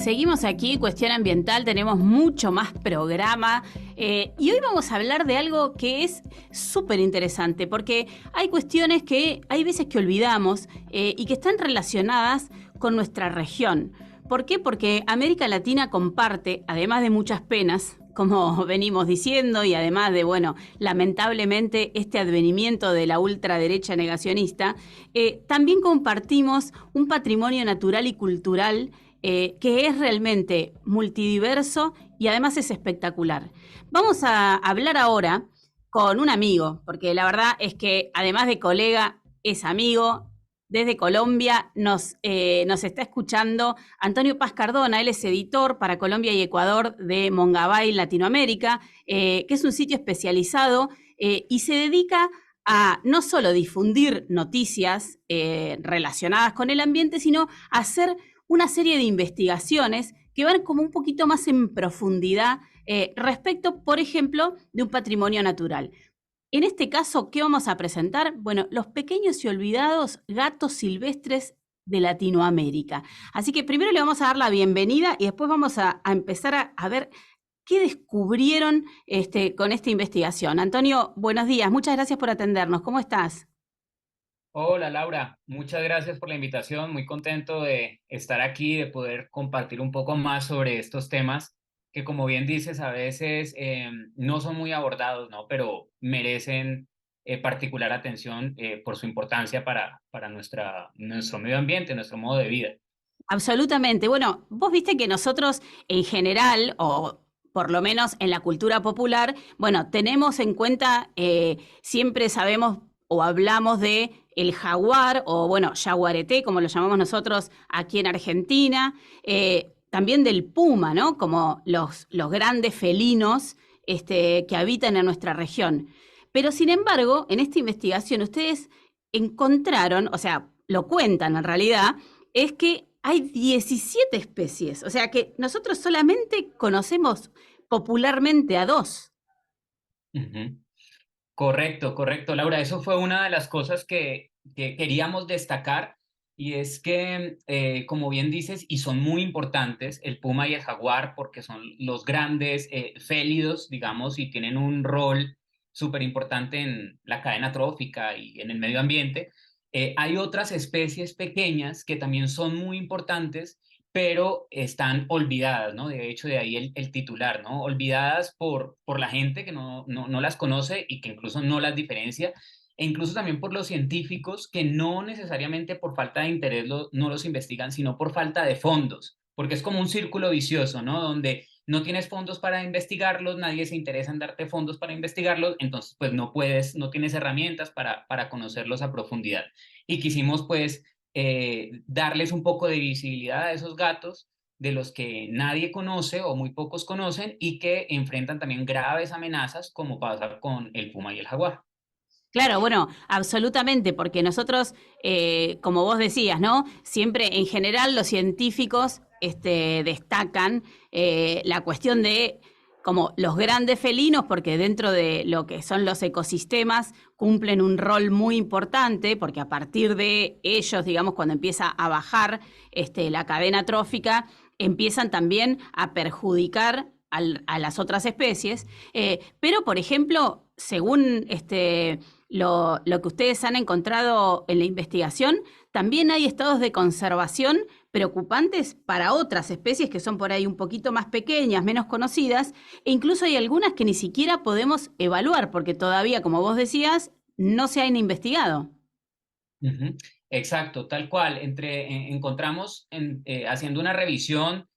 Seguimos aquí, Cuestión Ambiental, tenemos mucho más programa y hoy vamos a hablar de algo que es súper interesante porque hay cuestiones que hay veces que olvidamos y que están relacionadas con nuestra región. ¿Por qué? Porque América Latina comparte, además de muchas penas, como venimos diciendo, y además de, bueno, lamentablemente este advenimiento de la ultraderecha negacionista, también compartimos un patrimonio natural y cultural que es realmente multidiverso y además es espectacular. Vamos a hablar ahora con un amigo, porque la verdad es que además de colega, es amigo. Desde Colombia nos está escuchando Antonio Paz Cardona. Él es editor para Colombia y Ecuador de Mongabay Latinoamérica, que es un sitio especializado y se dedica a no solo difundir noticias relacionadas con el ambiente, sino a hacer una serie de investigaciones que van como un poquito más en profundidad respecto, por ejemplo, de un patrimonio natural. En este caso, ¿qué vamos a presentar? Bueno, los pequeños y olvidados gatos silvestres de Latinoamérica. Así que primero le vamos a dar la bienvenida y después vamos a empezar a ver qué descubrieron con esta investigación. Antonio, buenos días, muchas gracias por atendernos. ¿Cómo estás? Hola Laura, muchas gracias por la invitación, muy contento de estar aquí, de poder compartir un poco más sobre estos temas que como bien dices a veces no son muy abordados, ¿no? Pero merecen particular atención por su importancia para nuestro medio ambiente, nuestro modo de vida. Absolutamente. Bueno, vos viste que nosotros en general, o por lo menos en la cultura popular, bueno, tenemos en cuenta, siempre sabemos o hablamos de el jaguar, o bueno, jaguarete, como lo llamamos nosotros aquí en Argentina, también del puma, ¿no? Como los grandes felinos que habitan en nuestra región. Pero sin embargo, en esta investigación ustedes encontraron, o sea, lo cuentan en realidad, es que hay 17 especies, o sea que nosotros solamente conocemos popularmente a dos. Ujú. Correcto, correcto, Laura. Eso fue una de las cosas que queríamos destacar y es que, como bien dices, y son muy importantes, el puma y el jaguar, porque son los grandes félidos, digamos, y tienen un rol súper importante en la cadena trófica y en el medio ambiente. Hay otras especies pequeñas que también son muy importantes pero están olvidadas, ¿no? De hecho, de ahí el titular, ¿no? Olvidadas por la gente que no las conoce y que incluso no las diferencia, e incluso también por los científicos que no necesariamente por falta de interés no los investigan, sino por falta de fondos, porque es como un círculo vicioso, ¿no? Donde no tienes fondos para investigarlos, nadie se interesa en darte fondos para investigarlos, entonces pues no puedes, no tienes herramientas para conocerlos a profundidad. Y quisimos pues darles un poco de visibilidad a esos gatos de los que nadie conoce o muy pocos conocen y que enfrentan también graves amenazas como pasa con el puma y el jaguar. Claro, bueno, absolutamente, porque nosotros, como vos decías, ¿no? Siempre en general los científicos destacan la cuestión de como los grandes felinos, porque dentro de lo que son los ecosistemas cumplen un rol muy importante, porque a partir de ellos, digamos, cuando empieza a bajar la cadena trófica, empiezan también a perjudicar a las otras especies. Pero, por ejemplo, según lo que ustedes han encontrado en la investigación, también hay estados de conservación preocupantes para otras especies que son por ahí un poquito más pequeñas, menos conocidas, e incluso hay algunas que ni siquiera podemos evaluar, porque todavía, como vos decías, no se han investigado. Ujú. Exacto, tal cual. Encontramos haciendo una revisión,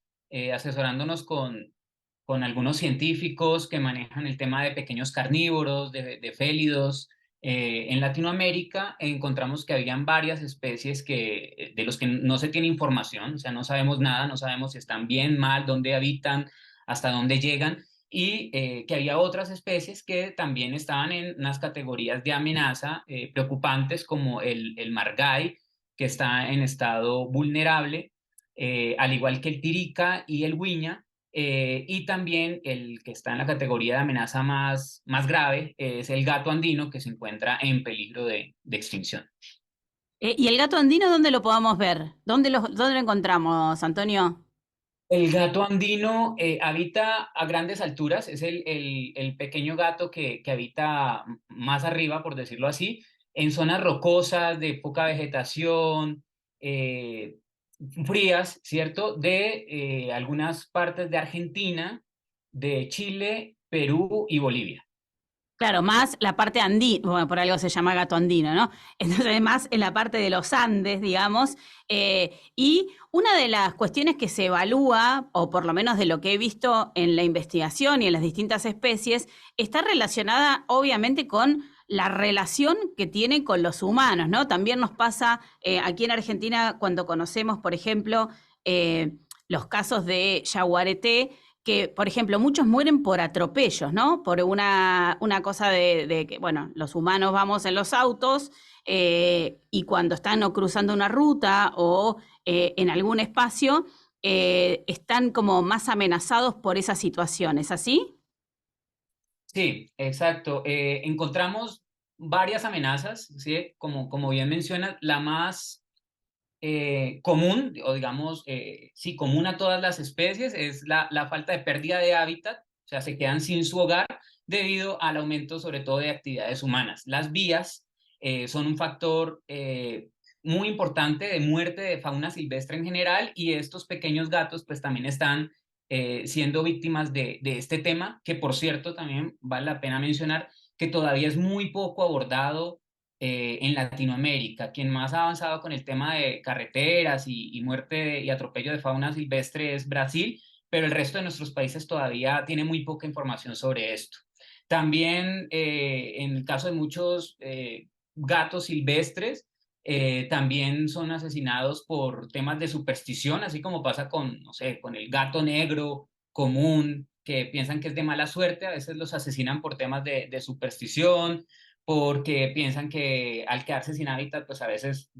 asesorándonos con algunos científicos que manejan el tema de pequeños carnívoros, de félidos. En Latinoamérica encontramos que habían varias especies de los que no se tiene información, o sea, no sabemos nada, no sabemos si están bien, mal, dónde habitan, hasta dónde llegan, y que había otras especies que también estaban en unas categorías de amenaza preocupantes como el margay, que está en estado vulnerable, al igual que el tirica y el huiña, y también el que está en la categoría de amenaza más grave es el gato andino que se encuentra en peligro de extinción. ¿Y el gato andino dónde lo podamos ver? ¿Dónde lo encontramos, Antonio? El gato andino habita a grandes alturas, es el pequeño gato que habita más arriba, por decirlo así, en zonas rocosas, de poca vegetación, eh, frías, ¿cierto? De algunas partes de Argentina, de Chile, Perú y Bolivia. Claro, más la parte andina, bueno, por algo se llama gato andino, ¿no? Entonces, más en la parte de los Andes, digamos. Y una de las cuestiones que se evalúa, o por lo menos de lo que he visto en la investigación y en las distintas especies, está relacionada obviamente con la relación que tiene con los humanos, ¿no? También nos pasa aquí en Argentina cuando conocemos, por ejemplo, los casos de yaguareté, que, por ejemplo, muchos mueren por atropellos, ¿no? Por una cosa de que, bueno, los humanos vamos en los autos y cuando están o cruzando una ruta o en algún espacio, están como más amenazados por esa situación, ¿es así? Sí, exacto. Encontramos varias amenazas, ¿sí? Como bien mencionas, la más común, o digamos, sí, común a todas las especies, es la falta de pérdida de hábitat, o sea, se quedan sin su hogar debido al aumento sobre todo de actividades humanas. Las vías son un factor muy importante de muerte de fauna silvestre en general y estos pequeños gatos pues también están siendo víctimas de este tema, que por cierto también vale la pena mencionar que todavía es muy poco abordado en Latinoamérica. Quien más ha avanzado con el tema de carreteras y muerte y atropello de fauna silvestre es Brasil, pero el resto de nuestros países todavía tiene muy poca información sobre esto. También en el caso de muchos gatos silvestres, también son asesinados por temas de superstición, así como pasa con, no sé, con el gato negro común, que piensan que es de mala suerte, a veces los asesinan por temas de superstición, porque piensan que al quedarse sin hábitat, pues a veces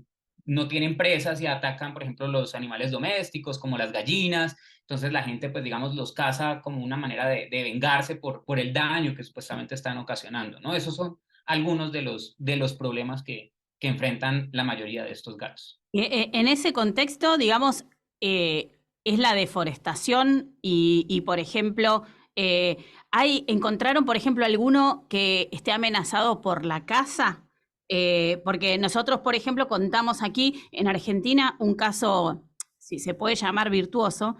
no tienen presas y atacan, por ejemplo, los animales domésticos, como las gallinas. Entonces la gente, pues digamos, los caza como una manera de vengarse por el daño que supuestamente están ocasionando, ¿no? Esos son algunos de los problemas que enfrentan la mayoría de estos gatos. En ese contexto, digamos, es la deforestación y, por ejemplo, encontraron, por ejemplo, alguno que esté amenazado por la caza. Porque nosotros, por ejemplo, contamos aquí en Argentina un caso, si se puede llamar virtuoso,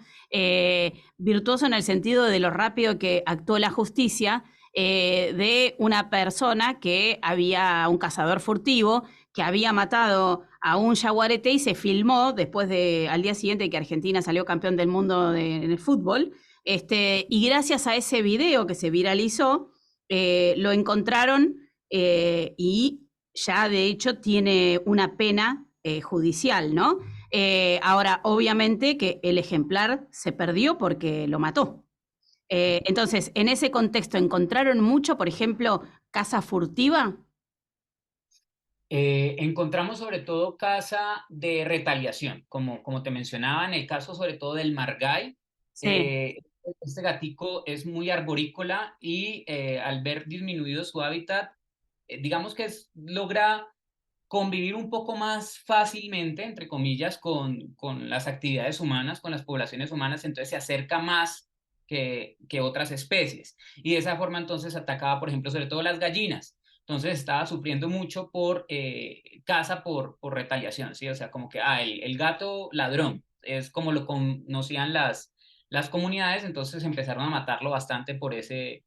virtuoso en el sentido de lo rápido que actuó la justicia, de una persona que había, un cazador furtivo, que había matado a un yaguareté y se filmó después de, al día siguiente que Argentina salió campeón del mundo en el fútbol. Y gracias a ese video que se viralizó, lo encontraron y ya de hecho tiene una pena judicial, ¿no? Ahora, obviamente que el ejemplar se perdió porque lo mató. Entonces, en ese contexto, ¿encontraron mucho, por ejemplo, caza furtiva? Encontramos sobre todo caza de retaliación, como te mencionaba, en el caso sobre todo del margay. Sí. eh, este gatico es muy arborícola y al ver disminuido su hábitat, digamos que logra convivir un poco más fácilmente, entre comillas, con las actividades humanas, con las poblaciones humanas, entonces se acerca más que otras especies. Y de esa forma entonces atacaba, por ejemplo, sobre todo las gallinas. Entonces estaba sufriendo mucho por caza por retaliación, ¿sí? O sea, como que, el gato ladrón, es como lo conocían las comunidades, entonces empezaron a matarlo bastante por ese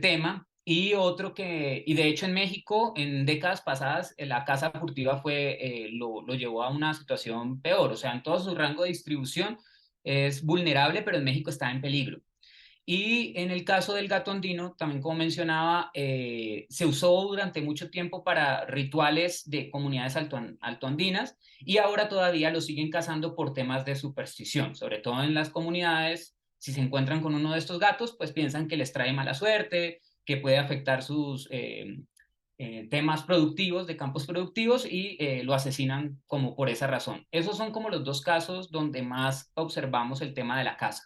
tema. Y otro y de hecho en México, en décadas pasadas, la caza furtiva lo llevó a una situación peor, o sea, en todo su rango de distribución es vulnerable, pero en México está en peligro. Y en el caso del gato andino, también como mencionaba, se usó durante mucho tiempo para rituales de comunidades altoandinas y ahora todavía lo siguen cazando por temas de superstición, sobre todo en las comunidades. Si se encuentran con uno de estos gatos, pues piensan que les trae mala suerte, que puede afectar sus temas productivos, de campos productivos, y lo asesinan como por esa razón. Esos son como los dos casos donde más observamos el tema de la caza.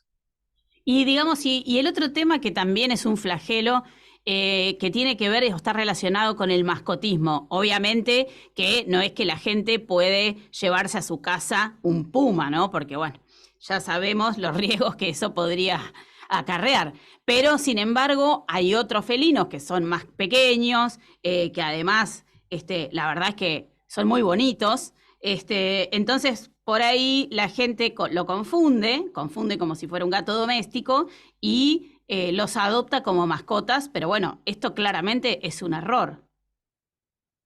Y digamos, y el otro tema que también es un flagelo, que tiene que ver o está relacionado con el mascotismo. Obviamente que no es que la gente puede llevarse a su casa un puma, ¿no? Porque bueno, ya sabemos los riesgos que eso podría acarrear. Pero, sin embargo, hay otros felinos que son más pequeños, que además, la verdad es que son muy bonitos. Entonces, por ahí la gente lo confunde como si fuera un gato doméstico y los adopta como mascotas, pero bueno, esto claramente es un error.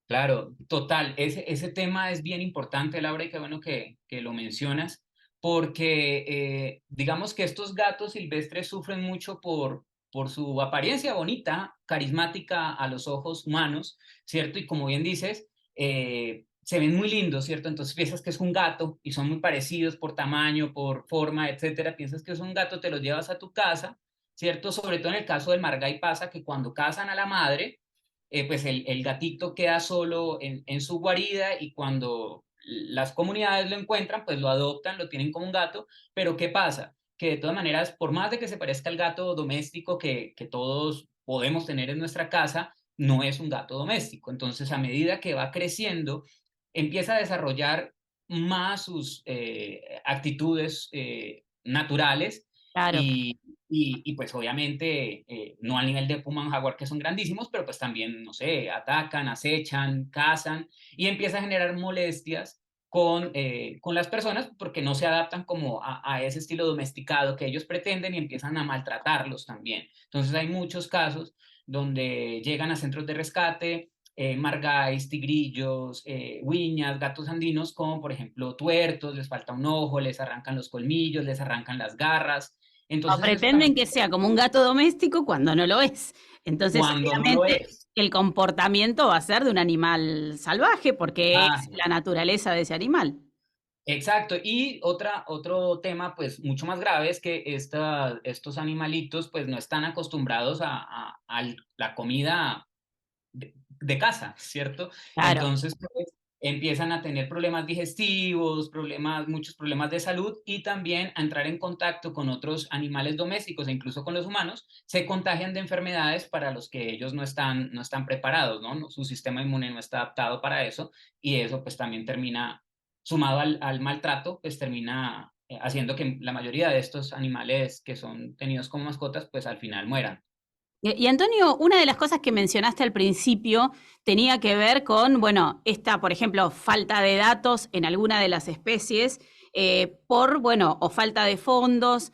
Claro, total. Ese tema es bien importante, Laura, y qué bueno que lo mencionas, porque digamos que estos gatos silvestres sufren mucho por su apariencia bonita, carismática a los ojos humanos, ¿cierto? Y como bien dices, se ven muy lindos, ¿cierto? Entonces piensas que es un gato y son muy parecidos por tamaño, por forma, etcétera. Piensas que es un gato, te lo llevas a tu casa, ¿cierto? Sobre todo en el caso del Margay pasa que cuando cazan a la madre, pues el gatito queda solo en su guarida y cuando las comunidades lo encuentran, pues lo adoptan, lo tienen como un gato, pero ¿qué pasa? Que de todas maneras, por más de que se parezca al gato doméstico que todos podemos tener en nuestra casa, no es un gato doméstico. Entonces, a medida que va creciendo, empieza a desarrollar más sus actitudes naturales Claro. y, pues obviamente no al nivel de Puma y Jaguar que son grandísimos, pero pues también, no sé, atacan, acechan, cazan y empieza a generar molestias con las personas porque no se adaptan como a ese estilo domesticado que ellos pretenden y empiezan a maltratarlos también. Entonces hay muchos casos donde llegan a centros de rescate. Margáis, tigrillos, huiñas, gatos andinos, como por ejemplo tuertos, les falta un ojo, les arrancan los colmillos, les arrancan las garras. O Entonces eso pretenden también que sea como un gato doméstico cuando no lo es. Entonces, cuando no lo obviamente, es. el comportamiento va a ser de un animal salvaje, porque es Ah, la naturaleza de ese animal. exacto. Y otro tema, pues, mucho más grave es que estos animalitos, pues, no están acostumbrados a la comida de casa, ¿cierto? Claro. Entonces, pues, empiezan a tener problemas digestivos, muchos problemas de salud y también a entrar en contacto con otros animales domésticos e incluso con los humanos, se contagian de enfermedades para los que ellos no están preparados, ¿no? Su sistema inmune no está adaptado para eso y eso pues también termina, sumado al maltrato, pues termina haciendo que la mayoría de estos animales que son tenidos como mascotas, pues al final mueran. Y Antonio, una de las cosas que mencionaste al principio tenía que ver con, bueno, esta, por ejemplo, falta de datos en alguna de las especies bueno, o falta de fondos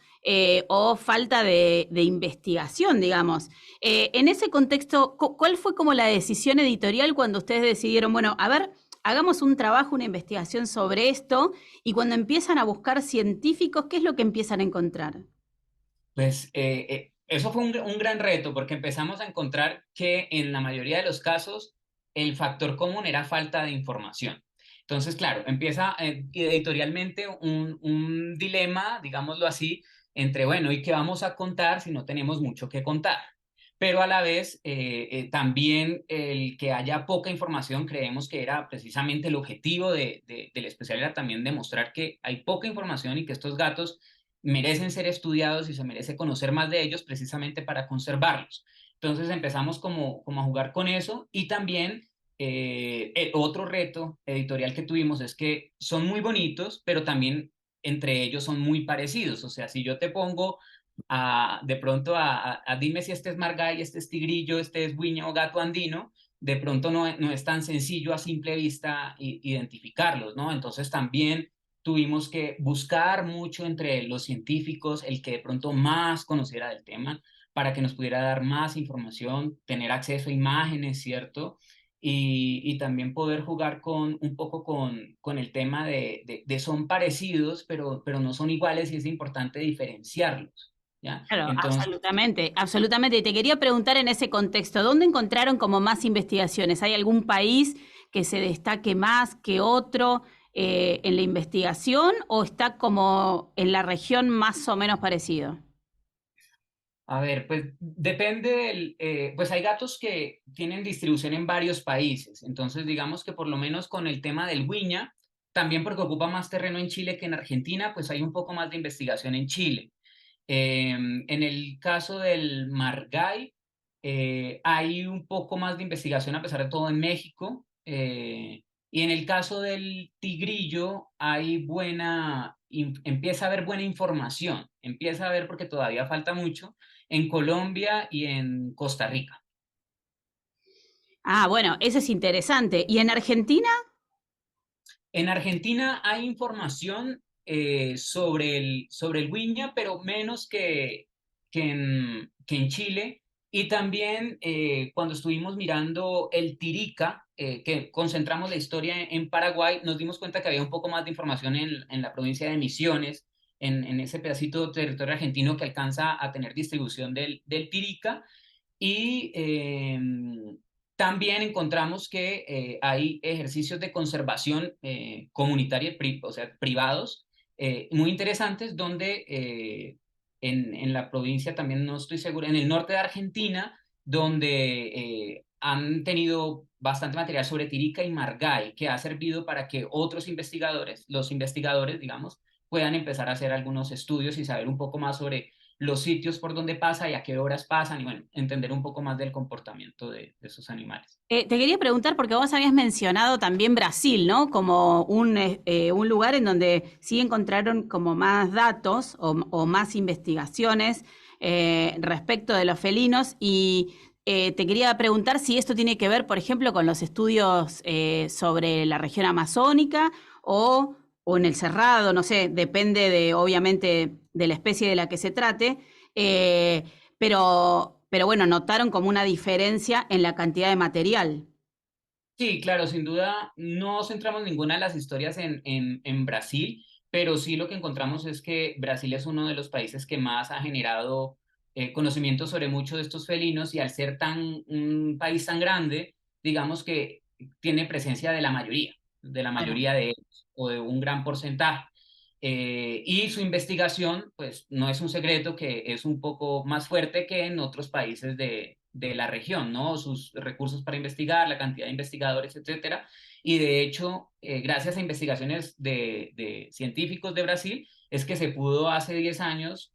o falta de investigación, digamos. En ese contexto, ¿cuál fue como la decisión editorial cuando ustedes decidieron, bueno, a ver, hagamos un trabajo, una investigación sobre esto y cuando empiezan a buscar científicos, ¿qué es lo que empiezan a encontrar? Pues eso fue un gran reto porque empezamos a encontrar que en la mayoría de los casos el factor común era falta de información. Entonces, claro, empieza editorialmente un dilema, digámoslo así, entre, bueno, ¿y qué vamos a contar si no tenemos mucho que contar? Pero a la vez, también el que haya poca información, creemos que era precisamente el objetivo del especial, era también demostrar que hay poca información y que estos gatos merecen ser estudiados y se merece conocer más de ellos precisamente para conservarlos. Entonces empezamos como a jugar con eso y también el otro reto editorial que tuvimos es que son muy bonitos, pero también entre ellos son muy parecidos. O sea, si yo te pongo de pronto dime si este es margay, este es tigrillo, este es buiño o gato andino, de pronto no es tan sencillo a simple vista identificarlos, ¿no? Entonces también tuvimos que buscar mucho entre los científicos, el que de pronto más conociera del tema, para que nos pudiera dar más información, tener acceso a imágenes, ¿cierto? Y también poder jugar un poco con el tema de son parecidos, pero no son iguales y es importante diferenciarlos, ¿ya? Claro, Entonces, absolutamente, absolutamente. Y te quería preguntar en ese contexto, ¿dónde encontraron como más investigaciones? ¿Hay algún país que se destaque más que otro en la investigación o está como en la región más o menos parecido? a ver, pues depende pues hay gatos que tienen distribución en varios países, entonces digamos que por lo menos con el tema del Huiña, también porque ocupa más terreno en Chile que en Argentina, pues hay un poco más de investigación en Chile. En el caso del Margay, hay un poco más de investigación a pesar de todo en México. Y en el caso del tigrillo empieza a haber buena información, empieza a haber porque todavía falta mucho en Colombia y en Costa Rica. Ah, bueno, eso es interesante. ¿Y en Argentina? En Argentina hay información sobre el Viña, pero menos que en Chile. Y también cuando estuvimos mirando el Tirica, que concentramos la historia en Paraguay, nos dimos cuenta que había un poco más de información en la provincia de Misiones, en ese pedacito de territorio argentino que alcanza a tener distribución del Tirica. Y también encontramos que hay ejercicios de conservación comunitaria, o sea, privados, muy interesantes, donde en la provincia, también no estoy seguro, en el norte de Argentina, donde han tenido bastante material sobre Tirica y Margay, que ha servido para que otros investigadores, los investigadores, digamos, puedan empezar a hacer algunos estudios y saber un poco más sobre los sitios por donde pasa y a qué horas pasan y bueno, entender un poco más del comportamiento de esos animales. Te quería preguntar, porque vos habías mencionado también Brasil, ¿no? Como un lugar en donde sí encontraron como más datos o más investigaciones respecto de los felinos y te quería preguntar si esto tiene que ver, por ejemplo, con los estudios sobre la región amazónica o en el Cerrado, no sé, depende de, obviamente, de la especie de la que se trate, eh, pero bueno, notaron como una diferencia en la cantidad de material. Sí, claro, sin duda no centramos ninguna de las historias en Brasil, pero sí lo que encontramos es que Brasil es uno de los países que más ha generado conocimiento sobre muchos de estos felinos y al ser un país tan grande, digamos que tiene presencia de la Claro. mayoría de ellos o de un gran porcentaje. Y su investigación, pues no es un secreto que es un poco más fuerte que en otros países de la región, ¿no? Sus recursos para investigar, la cantidad de investigadores, etcétera. Y de hecho, gracias a investigaciones de científicos de Brasil, es que se pudo hace 10 años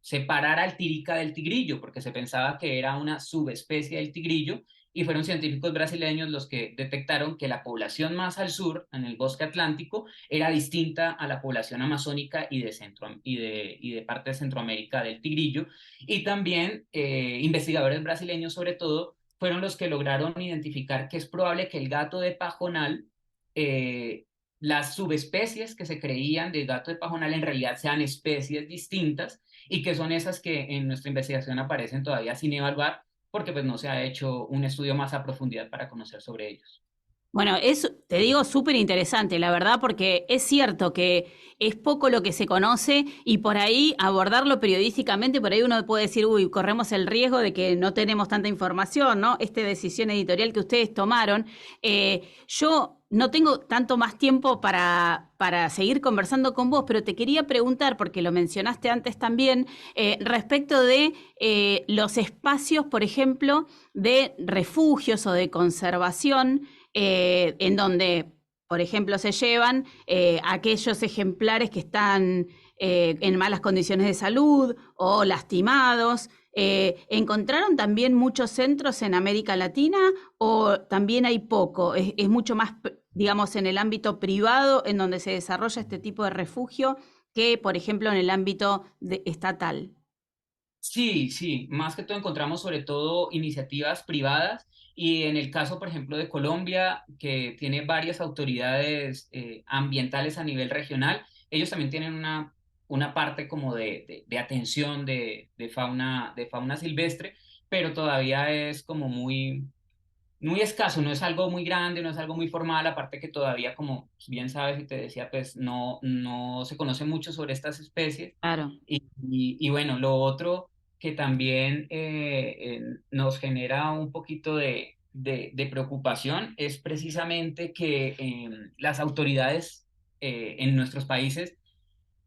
separar al tirica del tigrillo, porque se pensaba que era una subespecie del tigrillo y fueron científicos brasileños los que detectaron que la población más al sur, en el bosque atlántico, era distinta a la población amazónica y de parte de Centroamérica del tigrillo. Y también investigadores brasileños, sobre todo, fueron los que lograron identificar que es probable que el gato de pajonal, eh, las subespecies que se creían del gato de pajonal en realidad sean especies distintas y que son esas que en nuestra investigación aparecen todavía sin evaluar porque pues no se ha hecho un estudio más a profundidad para conocer sobre ellos. Bueno, es, te digo, súper interesante, la verdad, porque es cierto que es poco lo que se conoce y por ahí abordarlo periodísticamente, por ahí uno puede decir, uy, corremos el riesgo de que no tenemos tanta información, ¿no? Esta decisión editorial que ustedes tomaron. Yo no tengo tanto más tiempo para seguir conversando con vos, pero te quería preguntar, porque lo mencionaste antes también, respecto de los espacios, por ejemplo, de refugios o de conservación en donde, por ejemplo, se llevan aquellos ejemplares que están en malas condiciones de salud o lastimados. ¿Encontraron también muchos centros en América Latina o también hay poco? Es mucho más, digamos, en el ámbito privado en donde se desarrolla este tipo de refugio que, por ejemplo, en el ámbito estatal. Sí, sí, más que todo encontramos sobre todo iniciativas privadas y en el caso, por ejemplo, de Colombia, que tiene varias autoridades ambientales a nivel regional, ellos también tienen una parte como de atención de fauna silvestre, pero todavía es como muy escaso, no es algo muy grande, no es algo muy formal, aparte que todavía, como bien sabes y te decía, pues no se conoce mucho sobre estas especies. Claro. Y bueno, lo otro que también nos genera un poquito de preocupación es precisamente que las autoridades en nuestros países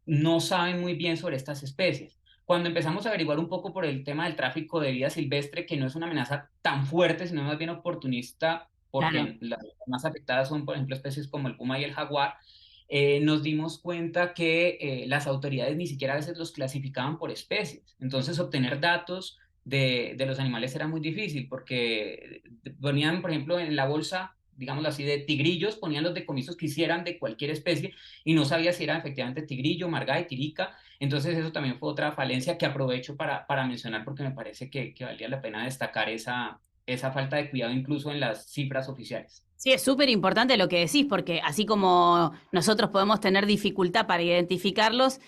no saben muy bien sobre estas especies. Cuando empezamos a averiguar un poco por el tema del tráfico de vida silvestre, que no es una amenaza tan fuerte, sino más bien oportunista, Claro. porque las más afectadas son, por ejemplo, especies como el puma y el jaguar, nos dimos cuenta que las autoridades ni siquiera a veces los clasificaban por especies. Entonces, obtener datos de los animales era muy difícil porque ponían, por ejemplo, en la bolsa digámoslo así, de tigrillos, ponían los decomisos que hicieran de cualquier especie y no sabía si era efectivamente tigrillo, margay, tirica. Entonces eso también fue otra falencia que aprovecho para mencionar porque me parece que valía la pena destacar esa falta de cuidado incluso en las cifras oficiales. Sí, es súper importante lo que decís, porque así como nosotros podemos tener dificultad para identificarlos,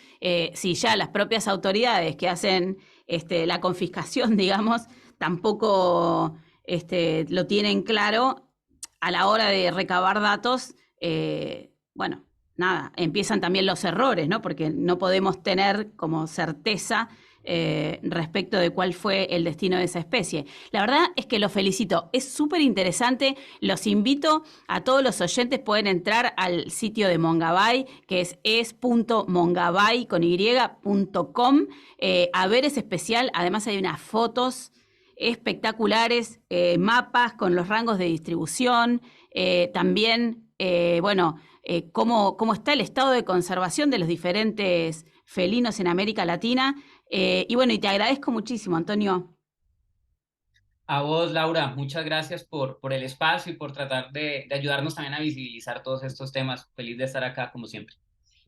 si ya las propias autoridades que hacen la confiscación, digamos, tampoco lo tienen claro a la hora de recabar datos, bueno, nada, empiezan también los errores, ¿no? Porque no podemos tener como certeza respecto de cuál fue el destino de esa especie. La verdad es que lo felicito, es súper interesante, los invito a todos los oyentes, pueden entrar al sitio de Mongabay, que es es.mongabay.com, a ver ese especial, además hay unas fotos espectaculares, mapas con los rangos de distribución, también, bueno, cómo está el estado de conservación de los diferentes felinos en América Latina. Y bueno, y te agradezco muchísimo, Antonio. A vos, Laura, muchas gracias por el espacio y por tratar de ayudarnos también a visibilizar todos estos temas. Feliz de estar acá, como siempre.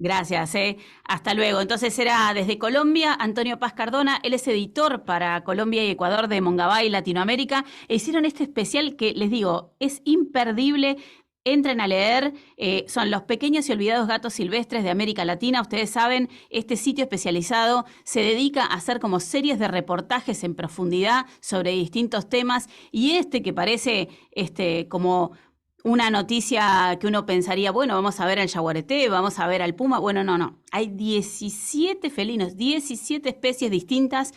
Gracias, hasta luego. Entonces era desde Colombia, Antonio Paz Cardona, él es editor para Colombia y Ecuador de Mongabay Latinoamérica, e hicieron este especial que les digo, es imperdible. Entren a leer, son los pequeños y olvidados gatos silvestres de América Latina. Ustedes saben, este sitio especializado se dedica a hacer como series de reportajes en profundidad sobre distintos temas y que parece como una noticia que uno pensaría, bueno, vamos a ver al yaguareté, vamos a ver al puma. Bueno, no, no. Hay 17 felinos, 17 especies distintas,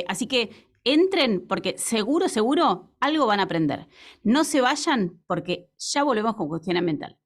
así que entren porque seguro, seguro algo van a aprender. No se vayan porque ya volvemos con Cuestión Ambiental.